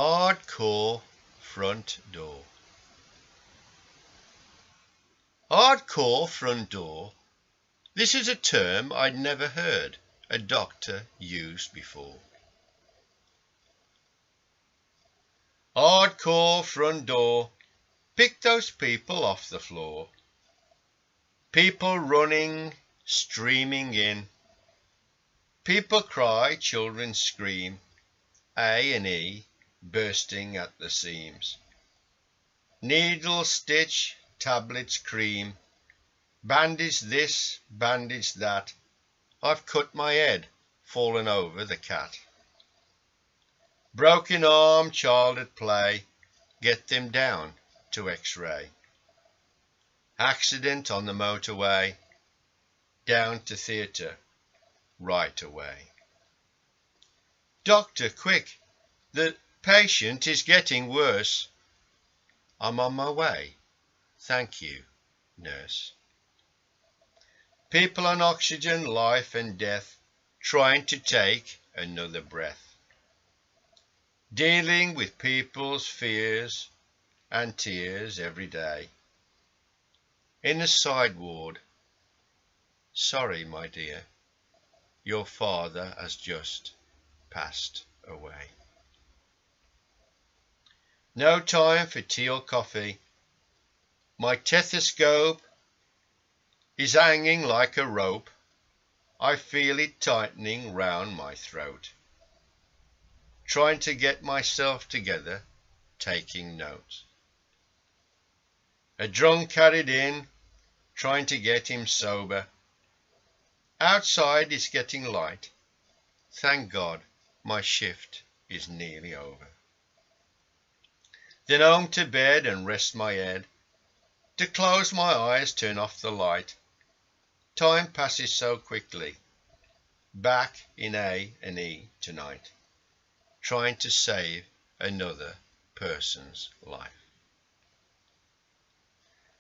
Hardcore front door. Hardcore front door. This is a term I'd never heard a doctor use before. Hardcore front door. Pick those people off the floor. People running, streaming in. People cry, children scream. A&E bursting at the seams. Needle, stitch, tablets, cream. Bandage this, bandage that. I've cut my head, fallen over the cat. Broken arm, child at play. Get them down to X-ray. Accident on the motorway. Down to theatre right away. Doctor, quick! The patient is getting worse. I'm on my way. Thank you, nurse. People on oxygen, life and death, trying to take another breath. Dealing with people's fears and tears every day. In a side ward. Sorry, my dear, your father has just passed away. No time for tea or coffee. My stethoscope is hanging like a rope. I feel it tightening round my throat. Trying to get myself together, taking notes. A drunk carried in, trying to get him sober. Outside it's getting light. Thank God my shift is nearly over. Then home to bed and rest my head. To close my eyes, turn off the light. Time passes so quickly. Back in A&E tonight. Trying to save another person's life.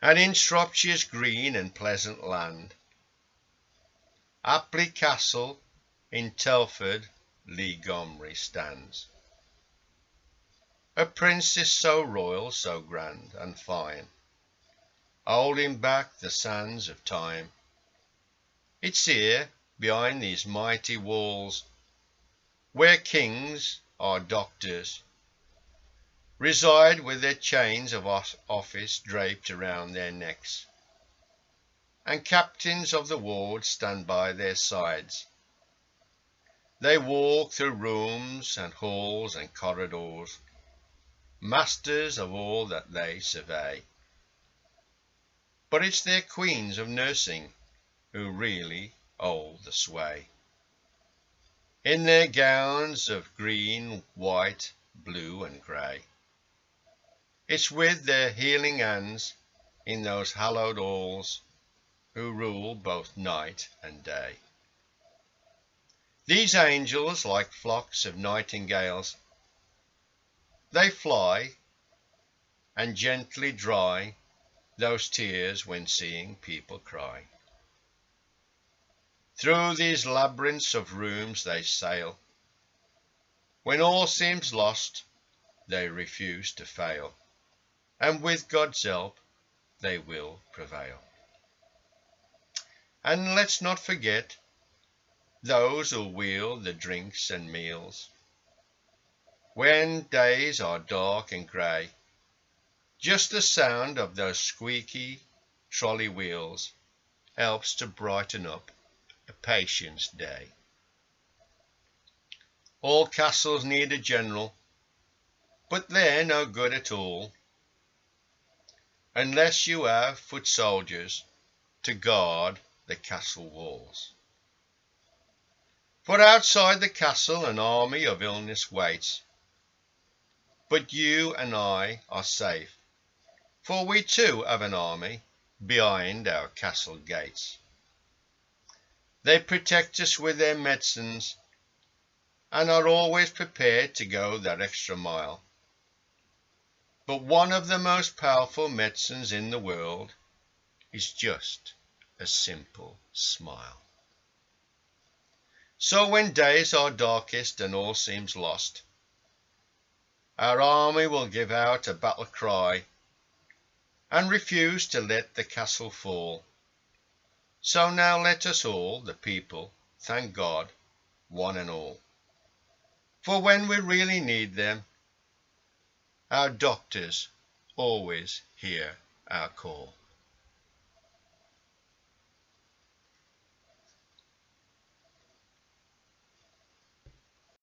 And in Shropshire's green and pleasant land, Apley Castle in Telford, Legomri stands. A princess so royal, so grand and fine, holding back the sands of time. It's here, behind these mighty walls, where kings are doctors, reside with their chains of office draped around their necks, and captains of the ward stand by their sides. They walk through rooms and halls and corridors, masters of all that they survey. But it's their queens of nursing who really hold the sway. In their gowns of green, white, blue and grey. It's with their healing hands in those hallowed halls who rule both night and day. These angels, like flocks of nightingales, they fly and gently dry those tears when seeing people cry. Through these labyrinths of rooms they sail. When all seems lost, they refuse to fail, and with God's help they will prevail. And let's not forget those who wheel the drinks and meals. When days are dark and grey, just the sound of those squeaky trolley wheels helps to brighten up a patient's day. All castles need a general, but they're no good at all unless you have foot soldiers to guard the castle walls. For outside the castle an army of illness waits, but you and I are safe, for we too have an army behind our castle gates. They protect us with their medicines and are always prepared to go that extra mile. But one of the most powerful medicines in the world is just a simple smile. So when days are darkest and all seems lost, Our army will give out a battle cry, and refuse to let the castle fall. So now let us all, the people, thank God, one and all. For when we really need them, our doctors always hear our call.